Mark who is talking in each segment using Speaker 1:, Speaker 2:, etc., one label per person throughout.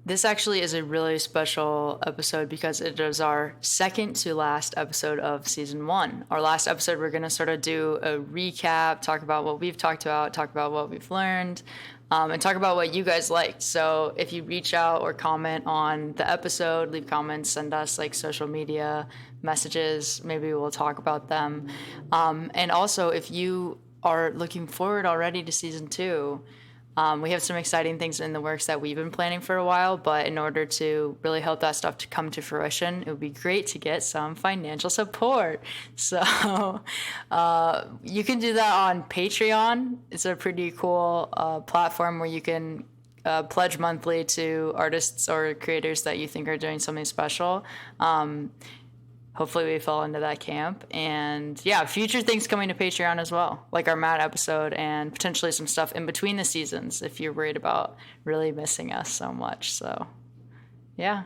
Speaker 1: This actually is a really special episode because it is our second to last episode of season 1. Our last episode, we're going to sort of do a recap, talk about what we've talked about, talk about what we've learned, and talk about what you guys liked. So if you reach out or comment on the episode, leave comments, send us like social media messages, maybe we'll talk about them. And also, if you are looking forward already to season 2, we have some exciting things in the works that we've been planning for a while, but in order to really help that stuff to come to fruition, it would be great to get some financial support. So you can do that on Patreon. It's a pretty cool platform where you can pledge monthly to artists or creators that you think are doing something special. Hopefully we fall into that camp. And yeah, future things coming to Patreon as well, like our Matt episode and potentially some stuff in between the seasons if you're worried about really missing us so much. So yeah.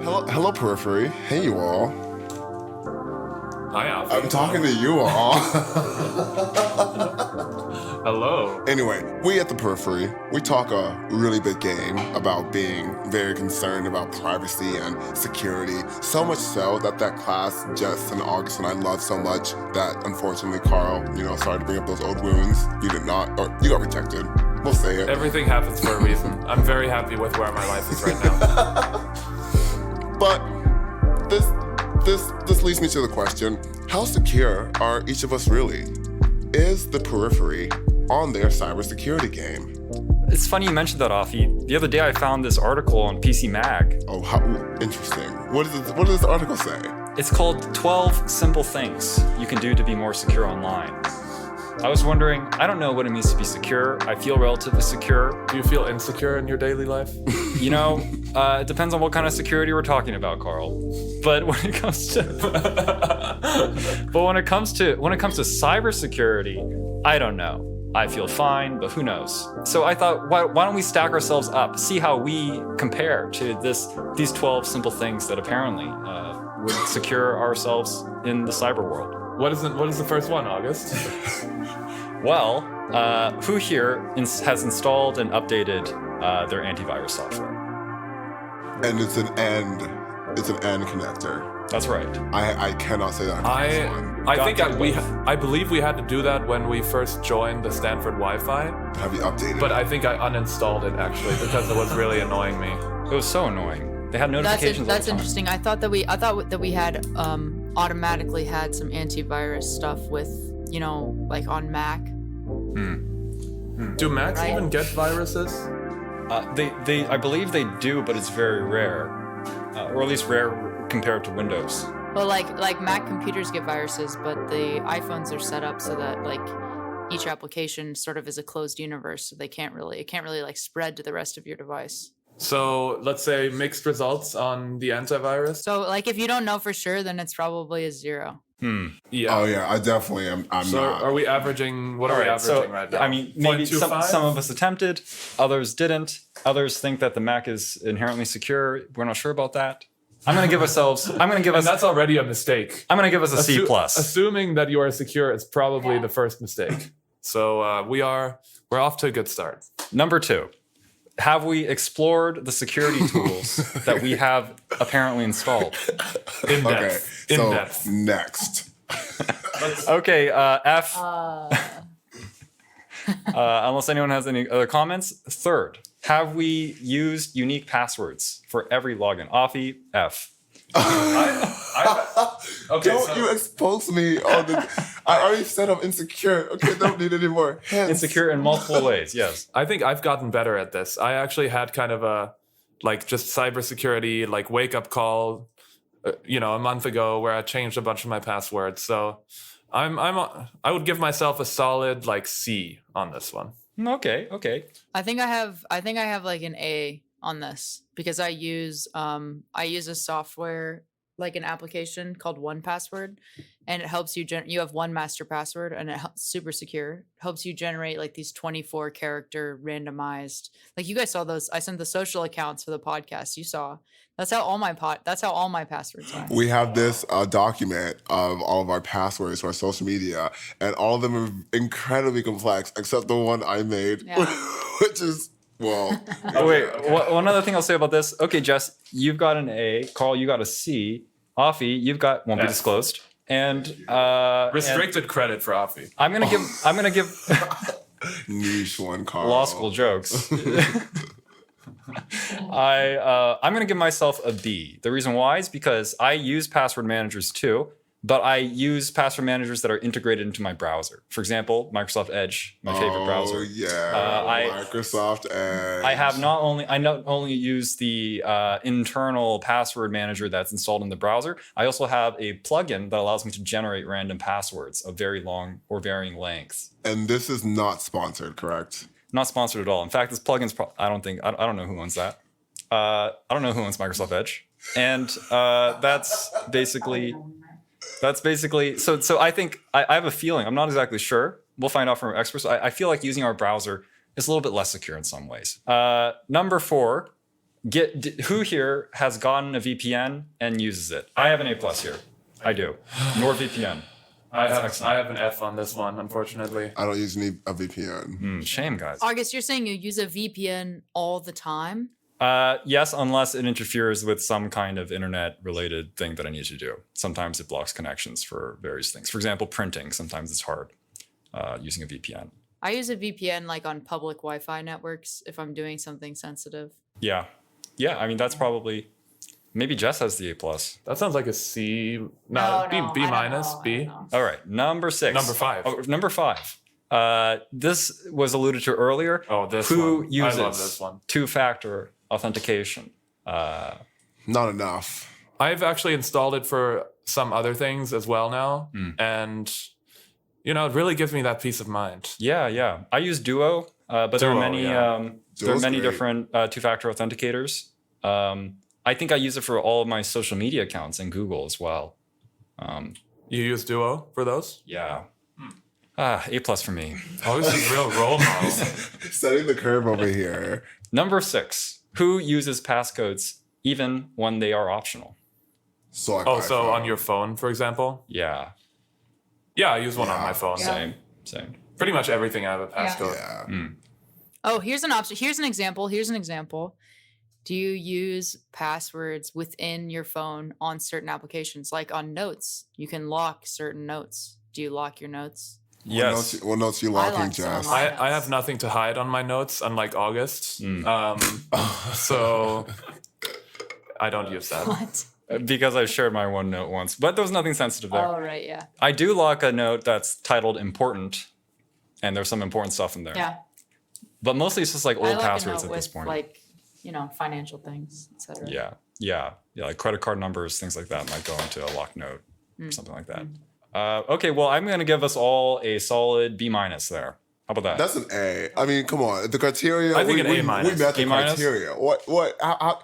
Speaker 2: Hello, Periphery. Hey, you all.
Speaker 3: Hi, Alfie.
Speaker 2: I'm talking to you all.
Speaker 3: Hello.
Speaker 2: Anyway, we at the Periphery, we talk a really big game about being very concerned about privacy and security. So much so that class, Jess and August and I loved so much that unfortunately, Karl, sorry to bring up those old wounds. You did not, or you got rejected. We'll say it.
Speaker 3: Everything happens for a reason. I'm very happy with where my life is right now.
Speaker 2: But this leads me to the question, how secure are each of us really? Is the Periphery on their cybersecurity game?
Speaker 4: It's funny you mentioned that, Afi. The other day I found this article on PC Mag.
Speaker 2: Oh, how interesting. What does this article say?
Speaker 4: It's called 12 Simple Things You Can Do to Be More Secure Online. I was wondering, I don't know what it means to be secure. I feel relatively secure.
Speaker 3: Do you feel insecure in your daily life?
Speaker 4: It depends on what kind of security we're talking about, Karl. But when it comes to cybersecurity, I don't know. I feel fine, but who knows? So I thought, why don't we stack ourselves up, see how we compare to these 12 simple things that apparently would secure ourselves in the cyber world.
Speaker 3: What is the first one, August?
Speaker 4: Well, who here has installed and updated their antivirus software?
Speaker 2: And it's an AND connector.
Speaker 4: That's right.
Speaker 2: I cannot say that.
Speaker 3: I believe we had to do that when we first joined the Stanford Wi-Fi.
Speaker 2: Have you updated?
Speaker 3: But I think I uninstalled it actually because it was really annoying me.
Speaker 4: It was so annoying. They had notifications.
Speaker 1: That's interesting. I thought that we had automatically had some antivirus stuff with, like on Mac.
Speaker 3: Do Macs even get viruses?
Speaker 4: I believe they do, but it's very rare, or at least rare compared to Windows.
Speaker 1: Well, like Mac computers get viruses, but the iPhones are set up so that like each application sort of is a closed universe, so it can't really like spread to the rest of your device.
Speaker 3: So let's say mixed results on the antivirus.
Speaker 1: So like if you don't know for sure, then it's probably a 0.
Speaker 3: Yeah.
Speaker 2: Oh yeah, I definitely am. I'm
Speaker 3: so
Speaker 2: not.
Speaker 3: Are we averaging? What are we averaging right now?
Speaker 4: I mean, maybe some of us attempted, others didn't. Others think that the Mac is inherently secure. We're not sure about that. I'm going to give us.
Speaker 3: That's already a mistake.
Speaker 4: I'm going to give us a C+.
Speaker 3: Assuming that you are secure is probably the first mistake. So we're off to a good start.
Speaker 4: Number 2. Have we explored the security tools that we have apparently installed?
Speaker 3: In depth.
Speaker 2: Okay,
Speaker 3: in depth.
Speaker 2: Next.
Speaker 4: Okay, F. Unless anyone has any other comments. 3rd, have we used unique passwords for every login? Afi, F.
Speaker 3: Okay,
Speaker 2: Don't you expose me on the... I already said I'm insecure. Okay, don't need any more hints.
Speaker 4: Insecure in multiple ways, yes.
Speaker 3: I think I've gotten better at this. I actually had kind of a, just cybersecurity, wake-up call, a month ago where I changed a bunch of my passwords. So I would give myself a solid, C on this one.
Speaker 4: Okay.
Speaker 1: I think I have like an A on this because I use a software like an application called 1Password, and it helps you you have one master password, and it's super secure. Helps you generate like these 24 character randomized. Like you guys saw those. I sent the social accounts for the podcast. You saw. That's how all my passwords are.
Speaker 2: We have this document of all of our passwords for our social media, and all of them are incredibly complex, except the one I made, which is, well.
Speaker 4: Oh, wait. One other thing I'll say about this. Okay, Jess, you've got an A. Karl, you got a C. Afi, you've got won't be disclosed. And
Speaker 3: restricted credit for Afi.
Speaker 4: I'm gonna give
Speaker 2: niche one, Karl.
Speaker 4: law school jokes. I'm going to give myself a B. The reason why is because I use password managers too, but I use password managers that are integrated into my browser. For example, Microsoft Edge, my favorite browser.
Speaker 2: Oh yeah, Microsoft Edge.
Speaker 4: I not only use the internal password manager that's installed in the browser, I also have a plugin that allows me to generate random passwords of very long or varying lengths.
Speaker 2: And this is not sponsored, correct?
Speaker 4: Not sponsored at all. In fact, this plugin's I don't know who owns that. I don't know who owns Microsoft Edge, and that's basically. So I think I have a feeling. I'm not exactly sure. We'll find out from experts. I feel like using our browser is a little bit less secure in some ways. Number 4, who here has gotten a VPN and uses it? I have an A+ here. I do. NordVPN.
Speaker 3: I have an F on this one, unfortunately.
Speaker 2: I don't use a VPN.
Speaker 4: Shame, guys.
Speaker 1: August, you're saying you use a VPN all the time?
Speaker 4: Yes, unless it interferes with some kind of internet-related thing that I need to do. Sometimes it blocks connections for various things. For example, printing. Sometimes it's hard using a VPN.
Speaker 1: I use a VPN like on public Wi-Fi networks if I'm doing something sensitive.
Speaker 4: Yeah. I mean, that's probably... Maybe Jess has the A+.
Speaker 3: That sounds like a C. No, B minus, B.
Speaker 4: All right, number 6.
Speaker 3: Number 5.
Speaker 4: Oh, number 5. This was alluded to earlier.
Speaker 3: Oh, this
Speaker 4: Who
Speaker 3: one.
Speaker 4: uses
Speaker 3: I love this one.
Speaker 4: Two-factor authentication?
Speaker 2: Not enough.
Speaker 3: I've actually installed it for some other things as well now, and it really gives me that peace of mind.
Speaker 4: Yeah. I use Duo, but there are many. There are many
Speaker 2: great.
Speaker 4: different two-factor authenticators. I think I use it for all of my social media accounts and Google as well.
Speaker 3: You use Duo for those?
Speaker 4: Yeah. A+ for me.
Speaker 3: Oh, this is real role model.
Speaker 2: Setting the curve over here.
Speaker 4: Number 6. Who uses passcodes even when they are optional?
Speaker 2: So
Speaker 3: on your phone, for example?
Speaker 4: Yeah.
Speaker 3: Yeah, I use one on my phone.
Speaker 4: Same.
Speaker 3: Pretty much everything I have a passcode.
Speaker 2: Yeah.
Speaker 1: Oh, here's an option. Here's an example. Do you use passwords within your phone on certain applications? Like on notes, you can lock certain notes. Do you lock your notes?
Speaker 4: Yes.
Speaker 2: What notes you locking,
Speaker 1: locked some of
Speaker 2: Jess?
Speaker 1: mine.
Speaker 3: I have nothing to hide on my notes, unlike August. So I don't use that.
Speaker 1: What?
Speaker 4: Because I shared my OneNote once, but there was nothing sensitive there.
Speaker 1: Oh, right, yeah.
Speaker 4: I do lock a note that's titled important, and there's some important stuff in there.
Speaker 1: Yeah.
Speaker 4: But mostly it's just like
Speaker 1: I
Speaker 4: old
Speaker 1: lock a
Speaker 4: passwords
Speaker 1: note
Speaker 4: at this
Speaker 1: with,
Speaker 4: point.
Speaker 1: like, financial things, etc.
Speaker 4: Yeah, like credit card numbers, things like that might go into a locked note, or something like that. Okay, well, I'm going to give us all a solid B- there. How about that?
Speaker 2: That's an A. I mean, come on. The criteria.
Speaker 3: I think
Speaker 2: we,
Speaker 3: an A-.
Speaker 2: we met the
Speaker 4: A-?
Speaker 2: criteria. What? How?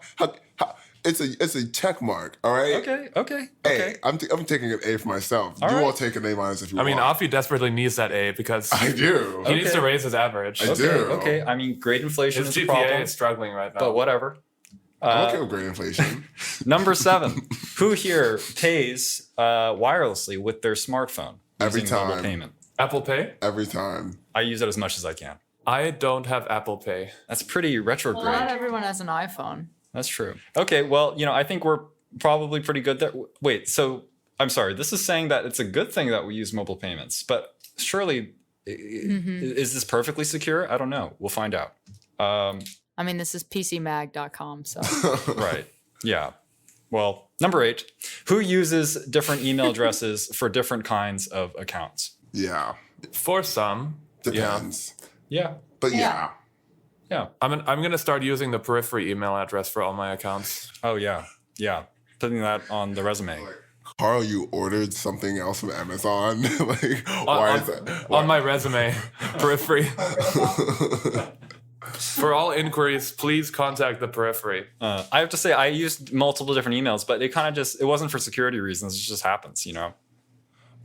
Speaker 2: It's a check mark. All right.
Speaker 4: Okay.
Speaker 2: A. I'm taking an A for myself.
Speaker 4: All
Speaker 2: you
Speaker 4: right.
Speaker 2: all take an A- if you
Speaker 3: I mean,
Speaker 2: want.
Speaker 3: Afi desperately needs that A because
Speaker 2: I do.
Speaker 3: he needs to raise his average.
Speaker 2: I do.
Speaker 4: Okay. I mean, grade inflation
Speaker 3: His
Speaker 4: is a
Speaker 3: GPA
Speaker 4: problem,
Speaker 3: is struggling right now.
Speaker 4: but whatever.
Speaker 2: I'm okay with great inflation.
Speaker 4: Number 7. Who here pays wirelessly with their smartphone?
Speaker 2: Every
Speaker 4: using mobile
Speaker 2: time.
Speaker 4: payment?
Speaker 3: Apple Pay?
Speaker 2: Every time.
Speaker 4: I use it as much as I can.
Speaker 3: I don't have Apple Pay.
Speaker 4: That's pretty retrograde.
Speaker 1: Well, not everyone has an iPhone.
Speaker 4: That's true. Okay, well, I think we're probably pretty good there. Wait, so I'm sorry. This is saying that it's a good thing that we use mobile payments, but surely is this perfectly secure? I don't know. We'll find out.
Speaker 1: I mean, this is pcmag.com, so.
Speaker 4: Right. Yeah. Well, number 8. Who uses different email addresses for different kinds of accounts?
Speaker 2: Yeah.
Speaker 3: For some,
Speaker 2: Depends.
Speaker 4: Yeah.
Speaker 2: But yeah.
Speaker 4: Yeah.
Speaker 3: I'm gonna start using the periphery email address for all my accounts.
Speaker 4: Oh, yeah. Yeah. Putting that on the resume.
Speaker 2: Karl, you ordered something else from Amazon. Why is that?
Speaker 3: On my resume, periphery. For all inquiries, please contact the periphery.
Speaker 4: I have to say, I used multiple different emails, but it kind of just, it wasn't for security reasons. It just happens, you know?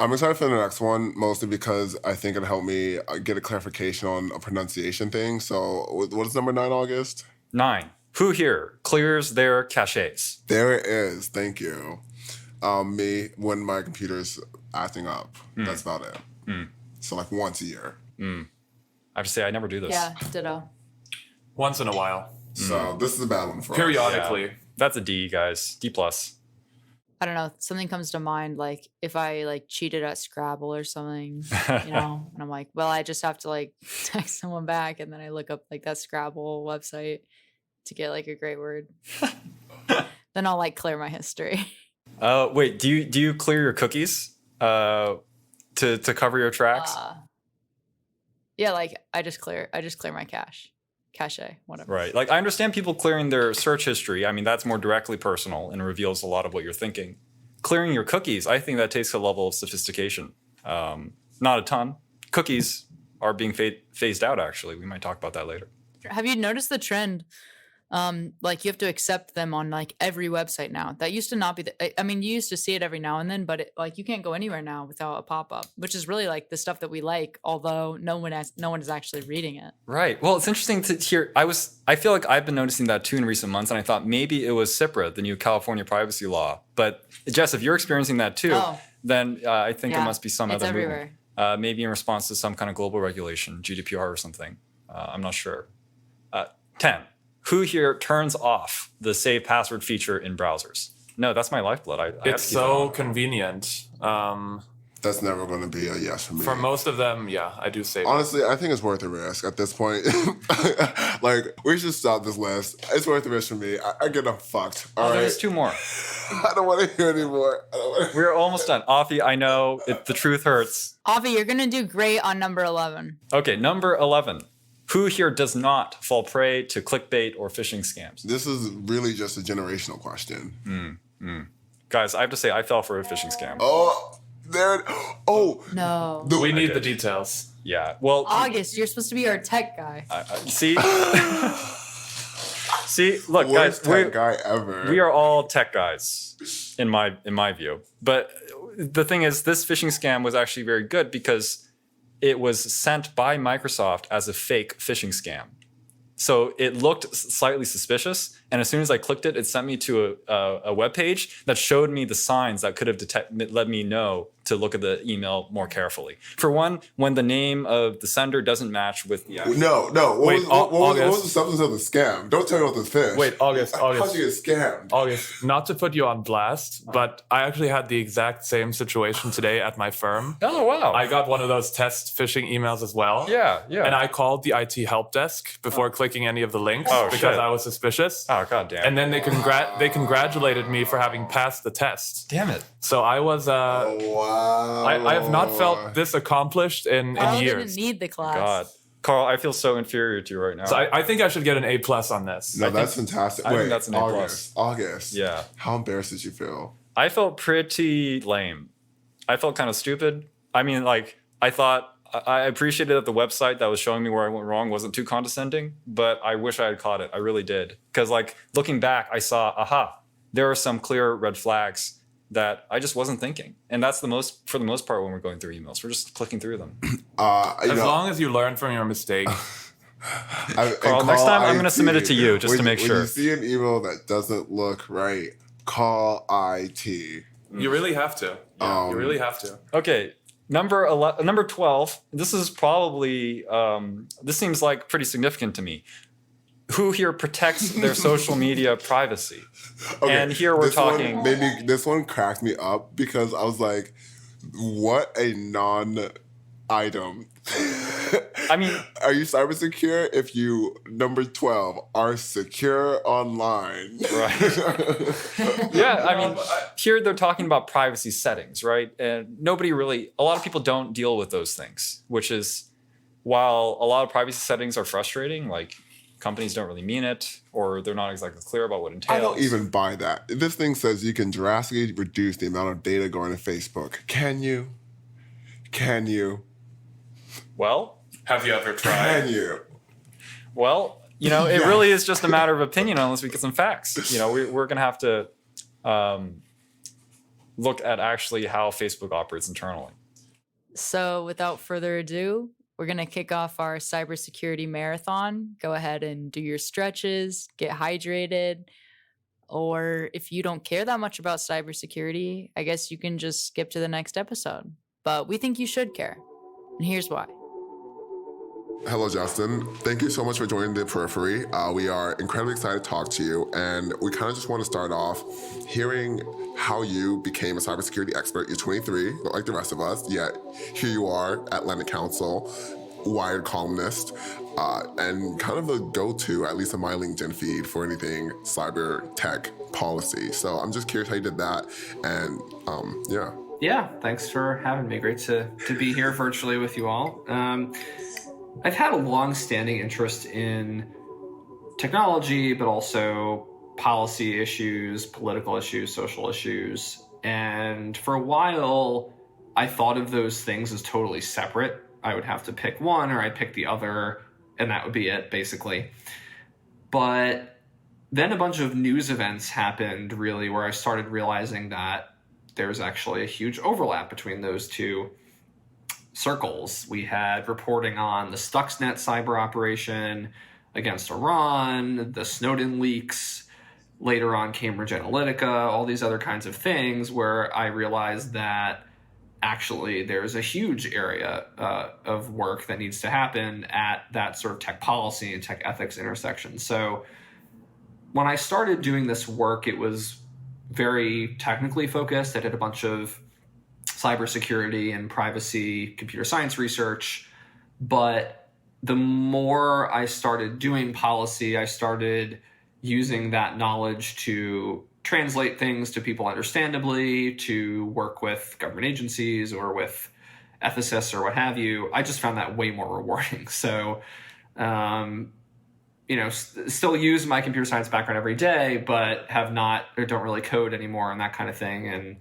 Speaker 2: I'm excited for the next one, mostly because I think it'll help me get a clarification on a pronunciation thing. So what is number 9, August?
Speaker 4: 9. Who here clears their caches?
Speaker 2: There it is. Thank you. Me, when my computer's acting up. That's about it. So like once a year.
Speaker 4: I have to say, I never do this.
Speaker 1: Yeah, ditto.
Speaker 3: Once in a while.
Speaker 2: So this is a bad one for us.
Speaker 3: Periodically.
Speaker 4: Yeah. That's a D, guys. D+.
Speaker 1: I don't know. Something comes to mind, like if I like cheated at Scrabble or something, you know, and I'm like, well, I just have to like text someone back, and then I look up like that Scrabble website to get like a great word. Then I'll like clear my history.
Speaker 4: Wait, do you clear your cookies to cover your tracks?
Speaker 1: Yeah, like I just clear my cache, whatever.
Speaker 4: Right. Like I understand people clearing their search history. I mean, that's more directly personal and reveals a lot of what you're thinking. Clearing your cookies, I think that takes a level of sophistication. Not a ton. Cookies are being phased out, actually. We might talk about that later.
Speaker 1: Have you noticed the trend? Like you have to accept them on like every website now. That used to not be I mean, you used to see it every now and then, but like you can't go anywhere now without a pop-up, which is really like the stuff that we like, although no one is actually reading it.
Speaker 4: Right. Well, it's interesting to hear. I feel like I've been noticing that too in recent months, and I thought maybe it was CIPRA, the new California privacy law. But Jess, if you're experiencing that too, then I think it must be some other movement. Maybe in response to some kind of global regulation, GDPR or something. I'm not sure. 10. Who here turns off the save password feature in browsers? No, that's my lifeblood.
Speaker 3: It's so convenient.
Speaker 2: That's never going to be a yes for me.
Speaker 3: For most of them, yeah, I do save.
Speaker 2: Honestly, I think it's worth the risk at this point. Like, we should stop this list. It's worth the risk for me. I get fucked. All right.
Speaker 4: There's 2 more.
Speaker 2: I don't want to hear anymore.
Speaker 4: We're almost done. Afi, I know the truth hurts.
Speaker 1: Avi, you're going to do great on number 11.
Speaker 4: Okay, number 11. Who here does not fall prey to clickbait or phishing scams?
Speaker 2: This is really just a generational question.
Speaker 4: Guys, I have to say, I fell for a phishing scam.
Speaker 1: No.
Speaker 3: We need the details.
Speaker 4: Yeah. Well,
Speaker 1: August, you're supposed to be our tech guy.
Speaker 4: See? See, look,
Speaker 2: Worst
Speaker 4: guys,
Speaker 2: tech guy ever.
Speaker 4: We are all tech guys, in my view. But the thing is, this phishing scam was actually very good because it was sent by Microsoft as a fake phishing scam. So it looked slightly suspicious, and as soon as I clicked it, it sent me to a web page that showed me the signs that could have let me know to look at the email more carefully. For one, when the name of the sender doesn't match with the actual...
Speaker 2: No. What was the substance of the scam? Don't tell me about this fish.
Speaker 3: Wait, August.
Speaker 2: How'd you get scammed?
Speaker 3: August, not to put you on blast, but I actually had the exact same situation today at my firm.
Speaker 4: Oh, wow.
Speaker 3: I got one of those test phishing emails as well.
Speaker 4: Yeah.
Speaker 3: And I called the IT help desk before clicking any of the links because
Speaker 4: shit.
Speaker 3: I was suspicious.
Speaker 4: Oh, god damn.
Speaker 3: And then they congratulated me for having passed the test.
Speaker 4: Damn it.
Speaker 3: So I was
Speaker 2: Wow.
Speaker 3: I have not felt this accomplished in
Speaker 1: Karl
Speaker 3: years.
Speaker 1: didn't need the class.
Speaker 4: God. Karl, I feel so inferior to you right now.
Speaker 3: So I think I should get an A+ on this.
Speaker 2: No, that's fantastic.
Speaker 4: I
Speaker 2: Wait,
Speaker 4: think that's an A+.
Speaker 2: August.
Speaker 4: Yeah.
Speaker 2: How embarrassed did you feel?
Speaker 4: I felt pretty lame. I felt kind of stupid. I mean, like, I thought I appreciated that the website that was showing me where I went wrong wasn't too condescending, but I wish I had caught it. I really did. Because, like, looking back, I saw, there are some clear red flags that I just wasn't thinking. And that's for the most part when we're going through emails. We're just clicking through them.
Speaker 3: As long as you learn from your mistake.
Speaker 4: Carl, next time I'm going to submit it to you just to make sure.
Speaker 2: When you see an email that doesn't look right, call IT.
Speaker 3: You really have to. Yeah, you really have to.
Speaker 4: Okay. Number 12. This is probably, this seems like pretty significant to me. Who here protects their social media privacy? Okay, and here we're talking.
Speaker 2: This one cracked me up because I was like, what a non-item.
Speaker 4: I mean,
Speaker 2: are you cyber secure if you, number 12, are secure online?
Speaker 4: Right. Yeah, I mean, here they're talking about privacy settings, right? And a lot of people don't deal with those things, which is, while a lot of privacy settings are frustrating, like, companies don't really mean it, or they're not exactly clear about what it entails.
Speaker 2: I don't even buy that. This thing says you can drastically reduce the amount of data going to Facebook. Can you? Can you?
Speaker 4: Well,
Speaker 3: have you ever tried?
Speaker 2: Can you?
Speaker 4: Well, it
Speaker 2: Yeah.
Speaker 4: really is just a matter of opinion unless we get some facts. We're going to have to look at actually how Facebook operates internally.
Speaker 1: So without further ado, we're going to kick off our cybersecurity marathon. Go ahead and do your stretches, get hydrated. Or if you don't care that much about cybersecurity, I guess you can just skip to the next episode. But we think you should care. And here's why.
Speaker 2: Hello, Justin. Thank you so much for joining the Periphery. We are incredibly excited to talk to you, and we kind of just want to start off hearing how you became a cybersecurity expert. You're 23, like the rest of us, yet here you are at Atlantic Council, Wired columnist, and kind of a go-to, at least on my LinkedIn feed, for anything cyber tech policy. So I'm just curious how you did that, and yeah.
Speaker 5: Yeah, thanks for having me. Great to be here virtually with you all. I've had a long-standing interest in technology, but also policy issues, political issues, social issues. And for a while, I thought of those things as totally separate. I would have to pick one or I'd pick the other, and that would be it, basically. But then a bunch of news events happened, really, where I started realizing that there's actually a huge overlap between those two circles. We had reporting on the Stuxnet cyber operation against Iran, the Snowden leaks, later on Cambridge Analytica, all these other kinds of things where I realized that actually there's a huge area of work that needs to happen at that sort of tech policy and tech ethics intersection. So when I started doing this work, it was very technically focused. I did a bunch of cybersecurity and privacy, computer science research. But the more I started doing policy, I started using that knowledge to translate things to people understandably, to work with government agencies or with ethicists or what have you. I just found that way more rewarding. So, still use my computer science background every day, but have not or don't really code anymore and that kind of thing. And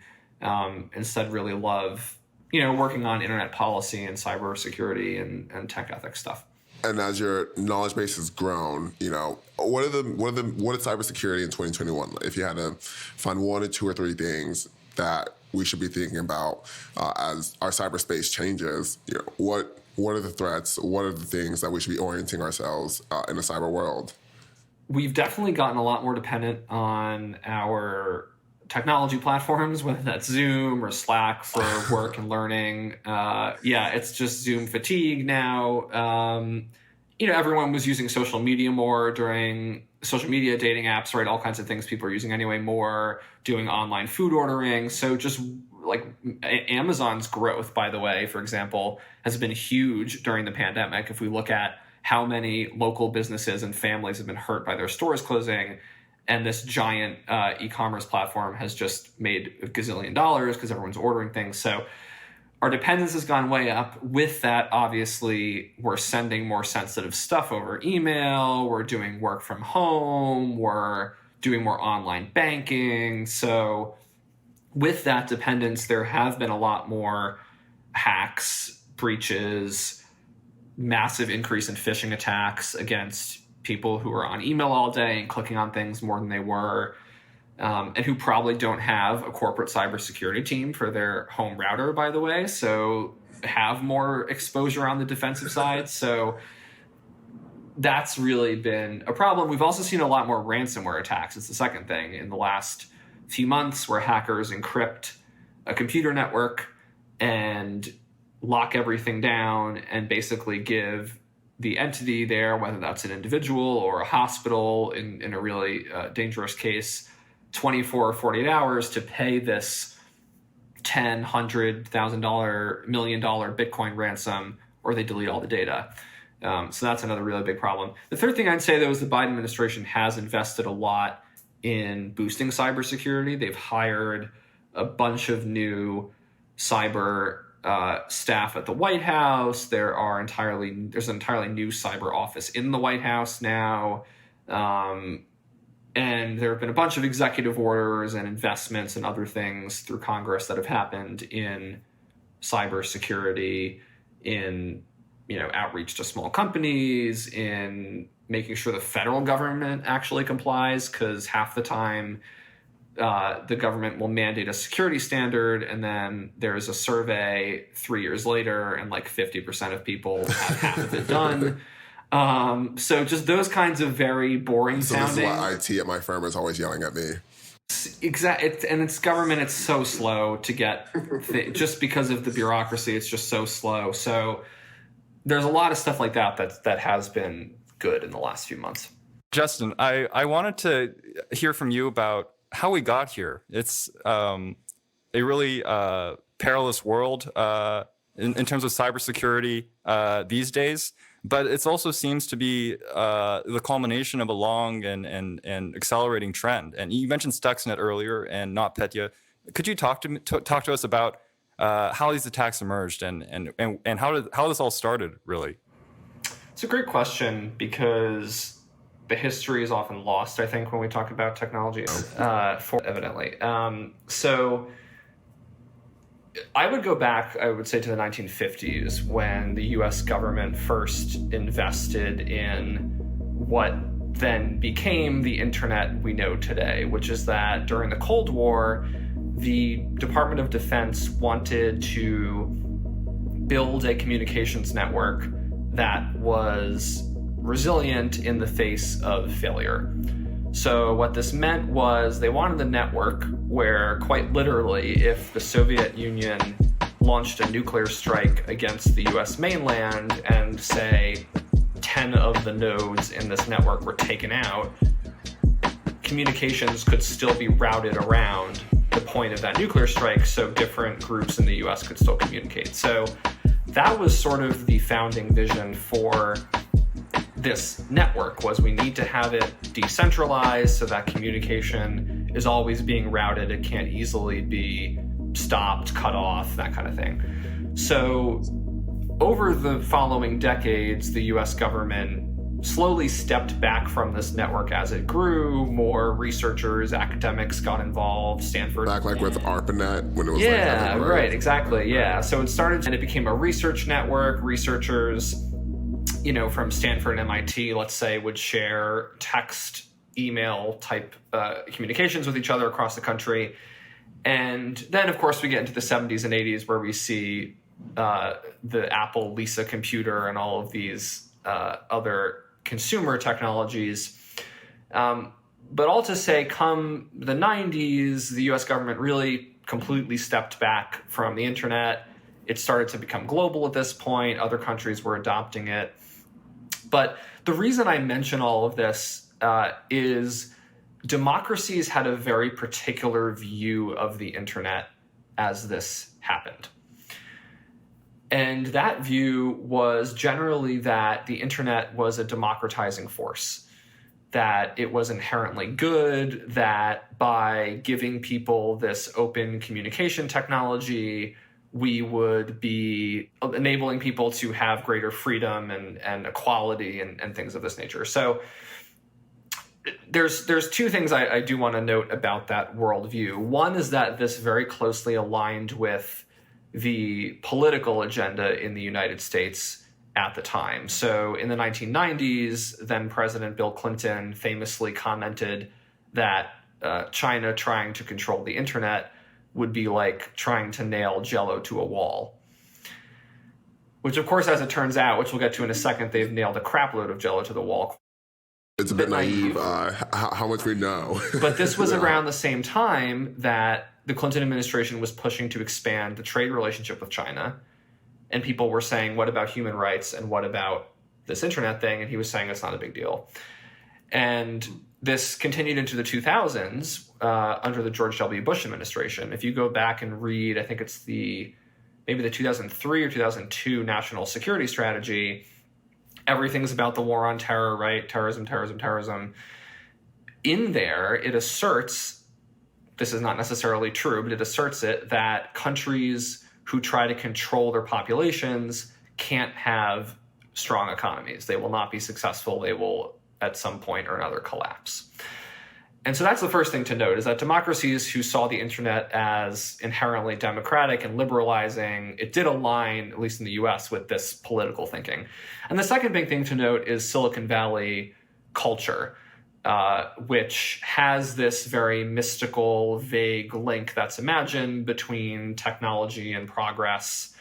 Speaker 5: instead really love, working on internet policy and cybersecurity and tech ethics stuff.
Speaker 2: And as your knowledge base has grown, what is cybersecurity in 2021? If you had to find one or two or three things that we should be thinking about as our cyberspace changes, what are the threats? What are the things that we should be orienting ourselves in the cyber world?
Speaker 5: We've definitely gotten a lot more dependent on our technology platforms, whether that's Zoom or Slack for work and learning. It's just Zoom fatigue now. Everyone was using social media more during social media dating apps, right? All kinds of things people are using anyway more, doing online food ordering. So just like Amazon's growth, by the way, for example, has been huge during the pandemic. If we look at how many local businesses and families have been hurt by their stores closing, and this giant e-commerce platform has just made a gazillion dollars because everyone's ordering things. So our dependence has gone way up. With that, obviously, we're sending more sensitive stuff over email. We're doing work from home. We're doing more online banking. So with that dependence, there have been a lot more hacks, breaches, massive increase in phishing attacks against people who are on email all day and clicking on things more than they were, and who probably don't have a corporate cybersecurity team for their home router, by the way, so have more exposure on the defensive side. So that's really been a problem. We've also seen a lot more ransomware attacks. It's the second thing in the last few months where hackers encrypt a computer network and lock everything down and basically give the entity there, whether that's an individual or a hospital in a really dangerous case, 24 or 48 hours to pay this $10,000, $100,000, $1 million Bitcoin ransom, or they delete all the data. So that's another really big problem. The third thing I'd say, though, is the Biden administration has invested a lot in boosting cybersecurity. They've hired a bunch of new cyber staff at the White House. There's an entirely new cyber office in the White House now. And there have been a bunch of executive orders and investments and other things through Congress that have happened in cybersecurity, in outreach to small companies, in making sure the federal government actually complies, because half the time the government will mandate a security standard, and then there's a survey 3 years later, and like 50% of people have half of it done. So just those kinds of very boring sounding.
Speaker 2: This is why IT at my firm is always yelling at me.
Speaker 5: Exactly, and it's government. It's so slow to get, just because of the bureaucracy. It's just so slow. So there's a lot of stuff like that has been good in the last few months.
Speaker 4: Justin, I wanted to hear from you about how we got here. It's a really perilous world in terms of cybersecurity these days. But it also seems to be the culmination of a long and accelerating trend. And you mentioned Stuxnet earlier and NotPetya. Could you talk to us about how these attacks emerged and how this all started, really?
Speaker 5: It's a great question, because the history is often lost, I think, when we talk about technology, evidently. So I would go back, I would say, to the 1950s, when the US government first invested in what then became the internet we know today, which is that during the Cold War, the Department of Defense wanted to build a communications network that was resilient in the face of failure. So what this meant was they wanted a network where, quite literally, if the Soviet Union launched a nuclear strike against the US mainland and, say, 10 of the nodes in this network were taken out, communications could still be routed around the point of that nuclear strike, so different groups in the US could still communicate. So that was sort of the founding vision for this network, was we need to have it decentralized so that communication is always being routed. It can't easily be stopped, cut off, that kind of thing. So over the following decades, the US government slowly stepped back from this network as it grew. More researchers, academics got involved. Stanford.
Speaker 2: Back like with ARPANET when it was
Speaker 5: right, exactly. Yeah. So it started and it became a research network. Researchers, from Stanford and MIT, let's say, would share text, email type communications with each other across the country. And then, of course, we get into the 70s and 80s where we see the Apple Lisa computer and all of these other consumer technologies. But all to say, come the 90s, the US government really completely stepped back from the internet. It started to become global at this point. Other countries were adopting it. But the reason I mention all of this is democracies had a very particular view of the internet as this happened. And that view was generally that the internet was a democratizing force, that it was inherently good, that by giving people this open communication technology, we would be enabling people to have greater freedom and equality and things of this nature. So there's two things I do want to note about that worldview. One is that this very closely aligned with the political agenda in the United States at the time. So in the 1990s, then President Bill Clinton famously commented that China trying to control the internet would be like trying to nail Jell-O to a wall. Which, of course, as it turns out, which we'll get to in a second, they've nailed a crapload of Jell-O to the wall.
Speaker 2: It's a bit naive how much we know.
Speaker 5: But this was around the same time that the Clinton administration was pushing to expand the trade relationship with China. And people were saying, what about human rights and what about this internet thing? And he was saying it's not a big deal. And this continued into the 2000s under the George W. Bush administration. If you go back and read, I think it's maybe the 2003 or 2002 National Security Strategy, everything's about the war on terror, right? Terrorism. In there, it asserts, this is not necessarily true, but it asserts that countries who try to control their populations can't have strong economies. They will not be successful. They will, at some point or another, collapse. And so that's the first thing to note, is that democracies who saw the internet as inherently democratic and liberalizing, it did align, at least in the US, with this political thinking. And the second big thing to note is Silicon Valley culture, which has this very mystical, vague link that's imagined between technology and progress,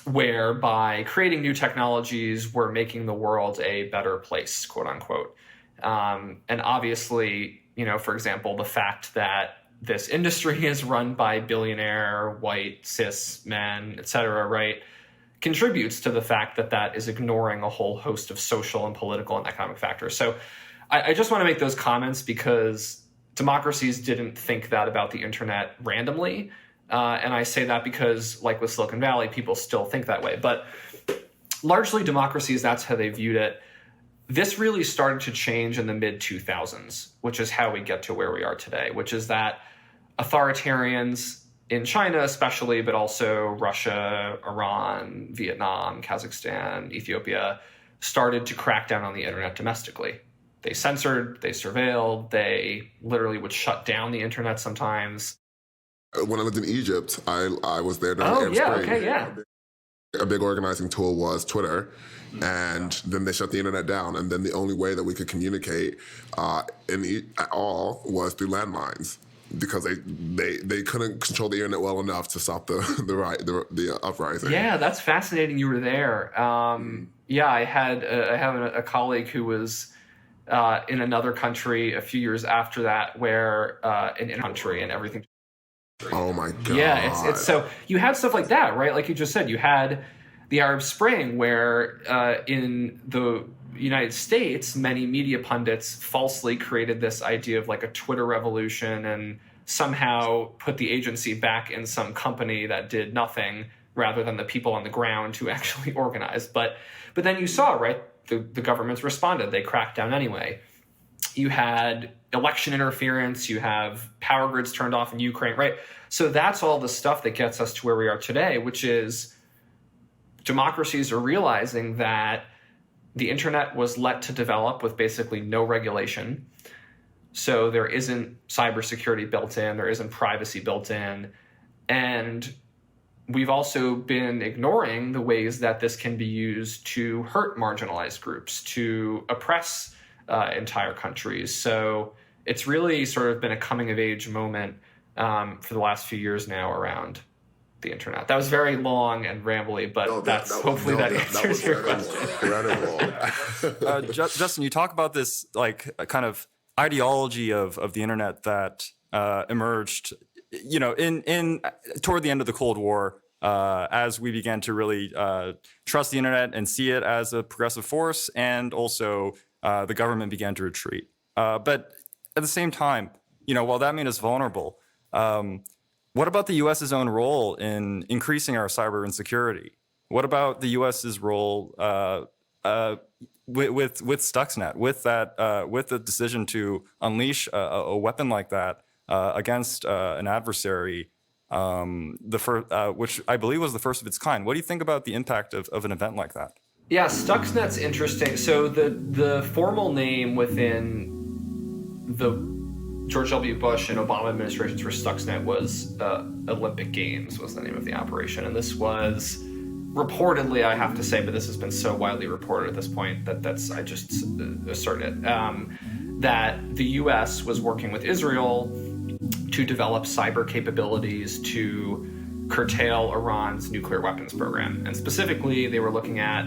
Speaker 5: where by creating new technologies, we're making the world a better place, quote unquote. And obviously, for example, the fact that this industry is run by billionaire, white, cis men, et cetera, right, contributes to the fact that is ignoring a whole host of social and political and economic factors. So I just want to make those comments because democracies didn't think that about the internet randomly. And I say that because, like with Silicon Valley, people still think that way. But largely democracies, that's how they viewed it. This really started to change in the mid-2000s, which is how we get to where we are today, which is that authoritarians in China especially, but also Russia, Iran, Vietnam, Kazakhstan, Ethiopia, started to crack down on the internet domestically. They censored, they surveilled, they literally would shut down the internet sometimes.
Speaker 2: When I lived in Egypt, I was there during the Arab Spring.
Speaker 5: Okay, yeah.
Speaker 2: A big organizing tool was Twitter, and then they shut the internet down, and then the only way that we could communicate at all was through landlines, because they couldn't control the internet well enough to stop the uprising.
Speaker 5: Yeah, that's fascinating. You were there. I have a colleague who was in another country a few years after that, where in a country and everything.
Speaker 2: Oh my God.
Speaker 5: Yeah, it's so you had stuff like that, right? Like you just said, you had the Arab Spring, where in the United States, many media pundits falsely created this idea of like a Twitter revolution and somehow put the agency back in some company that did nothing rather than the people on the ground who actually organized. But then you saw, right, the governments responded. They cracked down anyway. You had election interference. You have power grids turned off in Ukraine, right? So that's all the stuff that gets us to where we are today, which is democracies are realizing that the internet was let to develop with basically no regulation. So there isn't cybersecurity built in, there isn't privacy built in. And we've also been ignoring the ways that this can be used to hurt marginalized groups, to oppress entire countries. So it's really sort of been a coming of age moment for the last few years now around the internet. That was very long and rambly, but hopefully that answers your question.
Speaker 4: Justin, you talk about this like a kind of ideology of the internet that emerged, in toward the end of the Cold War, as we began to really trust the internet and see it as a progressive force, and also the government began to retreat. But at the same time, while that made us vulnerable, what about the U.S.'s own role in increasing our cyber insecurity? What about the U.S.'s role with Stuxnet, with the decision to unleash a weapon like that against an adversary, which I believe was the first of its kind? What do you think about the impact of an event like that?
Speaker 5: Yeah, Stuxnet's interesting. So the formal name within the George W. Bush and Obama administrations for Stuxnet was Olympic Games was the name of the operation. And this was reportedly, I have to say, but this has been so widely reported at this point I just assert it, that the U.S. was working with Israel to develop cyber capabilities to curtail Iran's nuclear weapons program. And specifically, they were looking at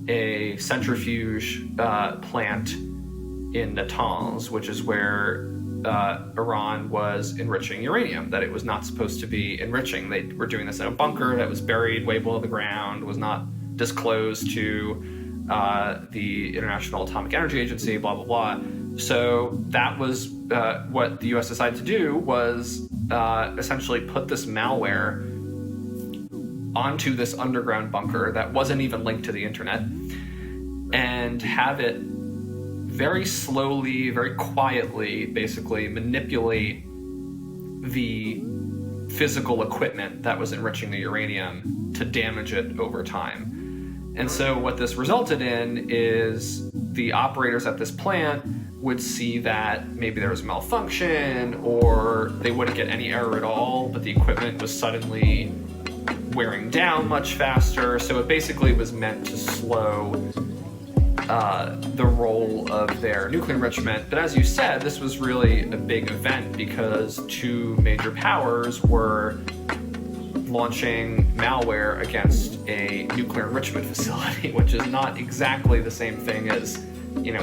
Speaker 5: a centrifuge plant in Natanz, which is where Iran was enriching uranium that it was not supposed to be enriching. They were doing this in a bunker that was buried way below the ground, was not disclosed to the International Atomic Energy Agency, blah, blah, blah. So that was what the U.S. decided to do, was essentially put this malware onto this underground bunker that wasn't even linked to the internet, and have it very slowly, very quietly, basically manipulate the physical equipment that was enriching the uranium to damage it over time. And so what this resulted in is the operators at this plant would see that maybe there was a malfunction, or they wouldn't get any error at all, but the equipment was suddenly wearing down much faster. So it basically was meant to slow the role of their nuclear enrichment. But as you said, this was really a big event because two major powers were launching malware against a nuclear enrichment facility, which is not exactly the same thing as,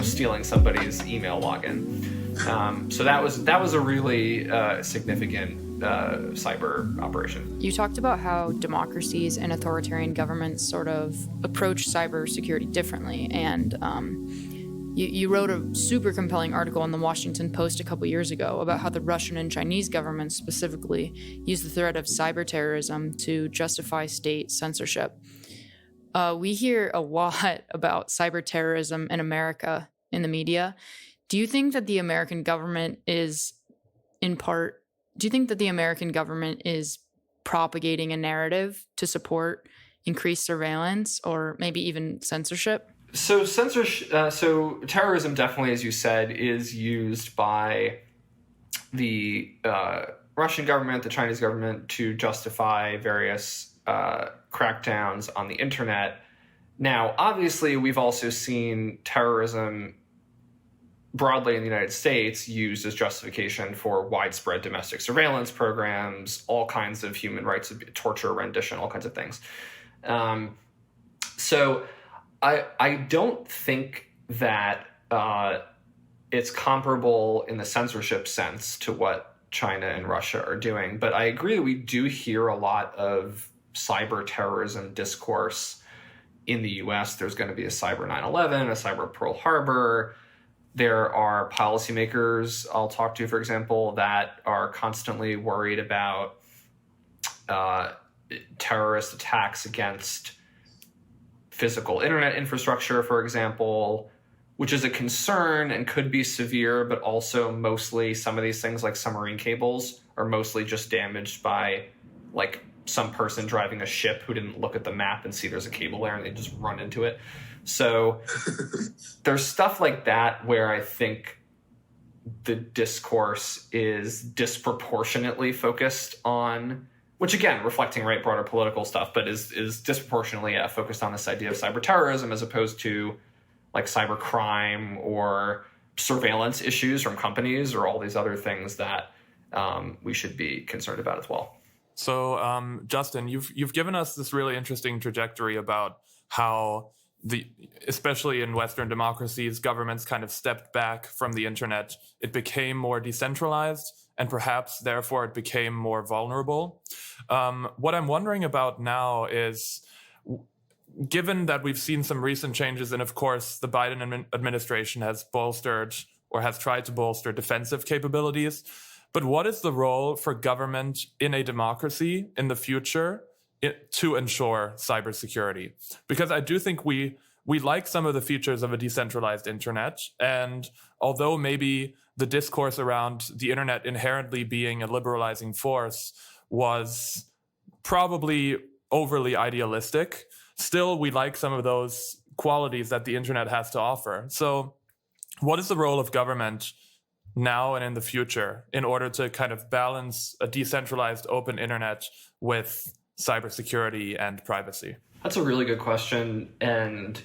Speaker 5: stealing somebody's email login. So that was a really significant cyber operation.
Speaker 1: You talked about how democracies and authoritarian governments sort of approach cybersecurity differently, and you wrote a super compelling article in the Washington Post a couple years ago about how the Russian and Chinese governments specifically use the threat of cyber terrorism to justify state censorship. We hear a lot about cyber terrorism in America in the media. Do you think that the American government is propagating a narrative to support increased surveillance or maybe even censorship?
Speaker 5: So terrorism definitely, as you said, is used by the Russian government, the Chinese government to justify various crackdowns on the internet. Now, obviously, we've also seen terrorism broadly in the United States used as justification for widespread domestic surveillance programs, all kinds of human rights, torture, rendition, all kinds of things. So I don't think that it's comparable in the censorship sense to what China and Russia are doing. But I agree that we do hear a lot of cyber terrorism discourse in the US. There's going to be a cyber 9/11, a cyber Pearl Harbor. There are policymakers I'll talk to, for example, that are constantly worried about terrorist attacks against physical internet infrastructure, for example, which is a concern and could be severe, but also mostly some of these things like submarine cables are mostly just damaged by like some person driving a ship who didn't look at the map and see there's a cable there and they just run into it. So there's stuff like that where I think the discourse is disproportionately focused on, which again, reflecting broader political stuff, but is disproportionately focused on this idea of cyber terrorism as opposed to like cyber crime or surveillance issues from companies or all these other things that we should be concerned about as well.
Speaker 3: So, Justin, you've given us this really interesting trajectory about how especially in Western democracies, governments kind of stepped back from the internet. It became more decentralized, and perhaps therefore it became more vulnerable. What I'm wondering about now is, given that we've seen some recent changes, and of course the Biden administration has bolstered or has tried to bolster defensive capabilities, but what is the role for government in a democracy in the future to ensure cybersecurity? Because I do think we like some of the features of a decentralized internet. And although maybe the discourse around the internet inherently being a liberalizing force was probably overly idealistic, still we like some of those qualities that the internet has to offer. So what is the role of government now and in the future in order to kind of balance a decentralized open internet with cybersecurity and privacy?
Speaker 5: That's a really good question, and